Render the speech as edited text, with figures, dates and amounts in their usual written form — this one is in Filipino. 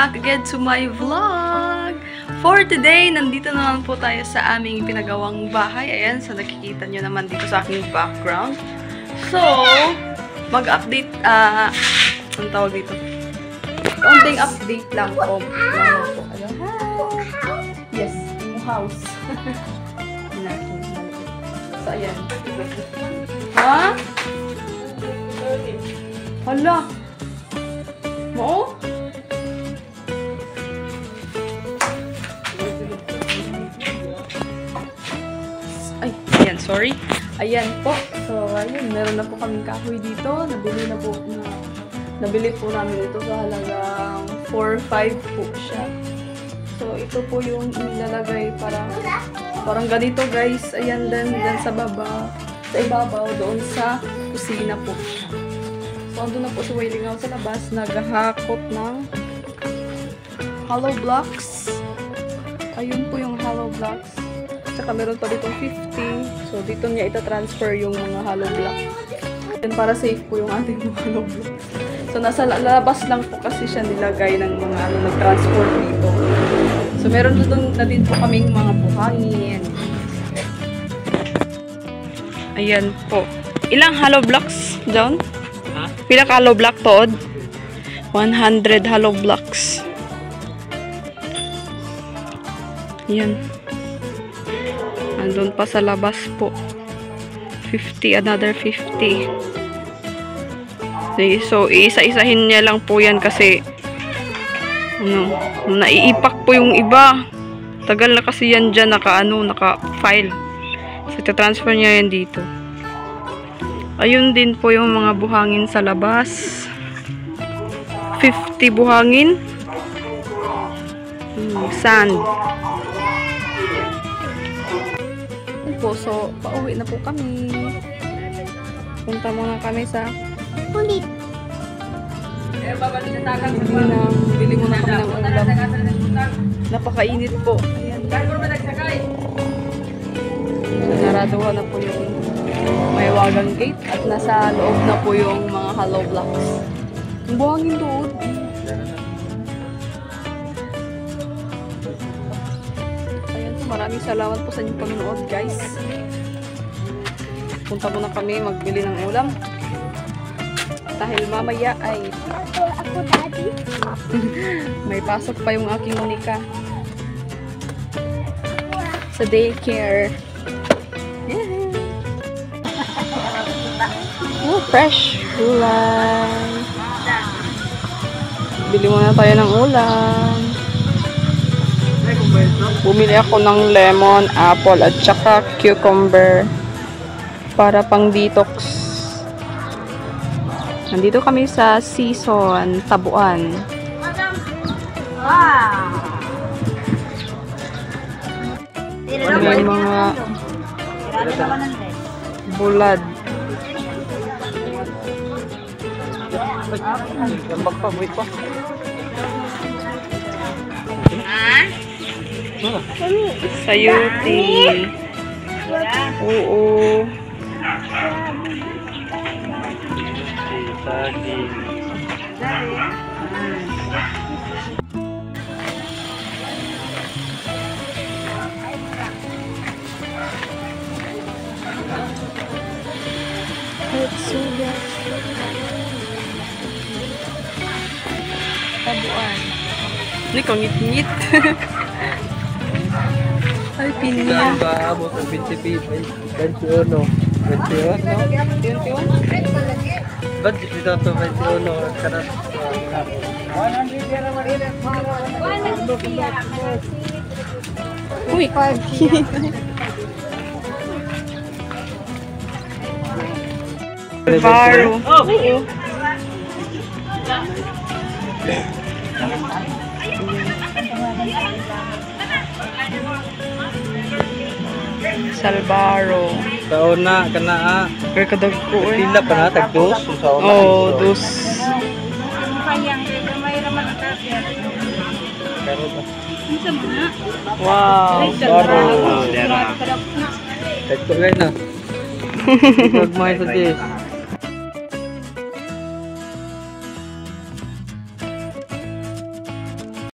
back again to my vlog. For today, nandito naman po tayo sa aming pinagawang bahay. Ayan, so nakikita nyo naman dito sa aking background. So, mag-update, ang tawag dito? Konting update lang po. Yes, yung house. So, ayan. Ha? Hala! Mo? Ay, ayan, sorry. Ayan po. So, ayun, meron na po kaming kahoy dito. Nabili po namin ito sa halagang 4-5 po siya. So, ito po yung nilalagay parang ganito, guys. Ayan, dan sa baba. Sa ibabaw, doon sa kusina po. So, andun na po si Wailing Out sa labas. Naghahakot ng hollow blocks. Ayun po yung hollow blocks. Tsaka meron pa dito 50. So, dito niya ita-transfer yung mga hollow blocks. Yan para safe po yung ating mga hollow blocks. So, nasa labas lang po kasi siya nilagay ng mga nag-transport dito. So, meron na din po kaming mga buhangin. Ayan po. Ilang hollow blocks, John? Ha? Pila ka hollow block to? 100 hollow blocks. Ayan. Nandun pa sa labas po. 50, another 50. So, iisa-isahin niya lang po yan kasi naiipak po yung iba. Tagal na kasi yan dyan, naka-file. So, transfer niya yan dito. Ayun din po yung mga buhangin sa labas. 50 buhangin. Sand. So, pauwi na po kami. Punta muna kami sa Kulit. Bili muna kami ng ulam. Napakainit po. Ayan. Naraduhan na po yung may wagang gate at nasa loob na po yung mga hollow blocks. Ang buhangin doon. Ayan, maraming salamat po sa inyong panonood, guys. Punta muna kami magbili ng ulam. Dahil mamaya ay ako daddy. May pasok pa yung aking unika sa daycare. Oh, fresh gulay. Bili muna tayo ng ulam. Bumili ako ng lemon, apple, at saka cucumber para pang detox. Nandito kami sa Season, Tabuan. Wow! May mga bulad. Magpabwit pa. Sayuti. Oo. Saging. Tabuan. Ini kong ngit-ngit. Ay, pinya. Abot ang 21. 21. Ba't dito ito 21? Karat. Uy, Baro. Salbaro. Taon na, kana. Kaya kadag ko eh. Pila pa na, tag-dos. Oo, dos. Wow. Baro. Tag-ko na. Tag-ko na.